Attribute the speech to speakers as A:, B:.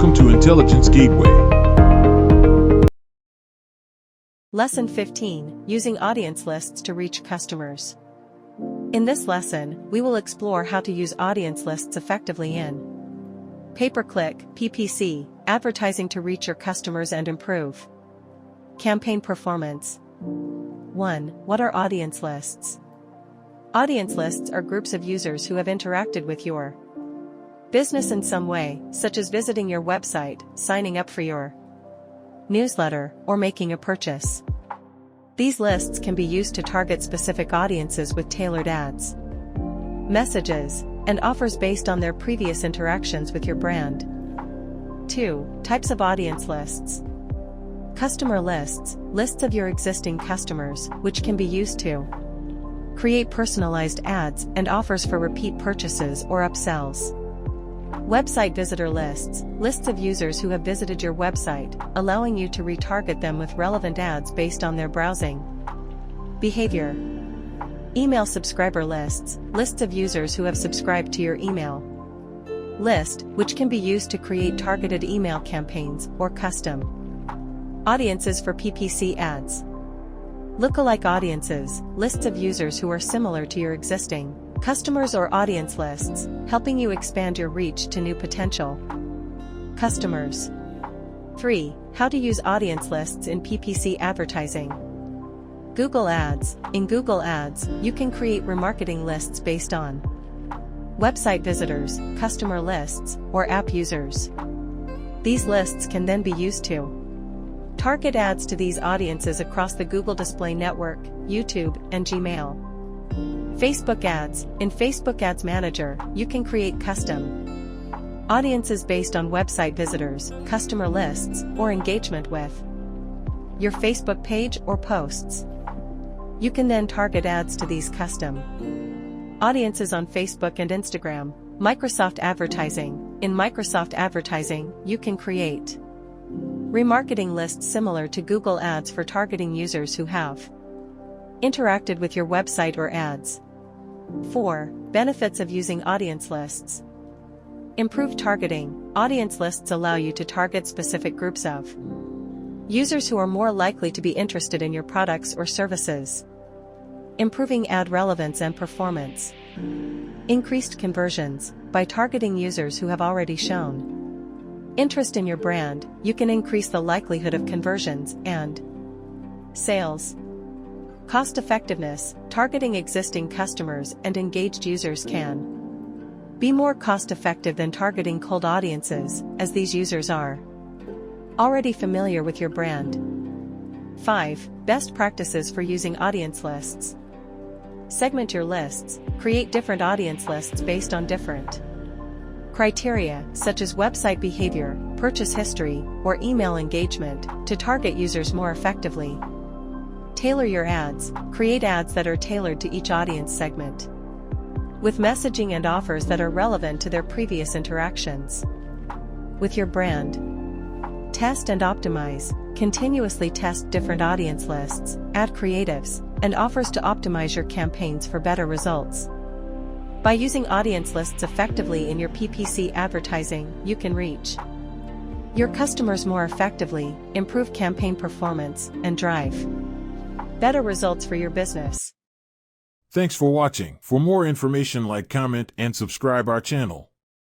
A: Welcome to Intelligence Gateway.
B: Lesson 15, Using Audience Lists to Reach Customers. In this lesson, we will explore how to use audience lists effectively in pay-per-click advertising to reach your customers and improve campaign performance. 1. What are audience lists? Audience lists are groups of users who have interacted with your business in some way, such as visiting your website, signing up for your newsletter, or making a purchase. These lists can be used to target specific audiences with tailored ads, messages, and offers based on their previous interactions with your brand. 2. Types of audience lists. Customer lists, lists of your existing customers, which can be used to create personalized ads and offers for repeat purchases or upsells. Website visitor lists, lists of users who have visited your website, allowing you to retarget them with relevant ads based on their browsing behavior. Email subscriber lists, lists of users who have subscribed to your email list, which can be used to create targeted email campaigns or custom audiences for PPC ads. Lookalike audiences, lists of users who are similar to your existing customers or audience lists, helping you expand your reach to new potential customers. 3. How to use audience lists in PPC advertising. Google Ads. In Google Ads, you can create remarketing lists based on website visitors, customer lists, or app users. These lists can then be used to target ads to these audiences across the Google Display Network, YouTube, and Gmail. Facebook Ads. In Facebook Ads Manager, you can create custom audiences based on website visitors, customer lists, or engagement with your Facebook page or posts. You can then target ads to these custom audiences on Facebook and Instagram. Microsoft Advertising. In Microsoft Advertising, you can create remarketing lists similar to Google Ads for targeting users who have interacted with your website or ads. 4. Benefits of using audience lists. Improved targeting. Audience lists allow you to target specific groups of users who are more likely to be interested in your products or services. Improving ad relevance and performance. Increased conversions. By targeting users who have already shown interest in your brand, you can increase the likelihood of conversions and sales. Cost effectiveness. Targeting existing customers and engaged users can be more cost effective than targeting cold audiences, as these users are already familiar with your brand. 5. Best practices for using audience lists. Segment your lists. Create different audience lists based on different criteria, such as website behavior, purchase history, or email engagement, to target users more effectively. Tailor your ads. Create ads that are tailored to each audience segment, with messaging and offers that are relevant to their previous interactions with your brand. Test and optimize. Continuously test different audience lists, add creatives, and offers to optimize your campaigns for better results. By using audience lists effectively in your PPC advertising, you can reach your customers more effectively, improve campaign performance, and drive better results for your business.
A: Thanks for watching. For more information, like, comment, and subscribe our channel.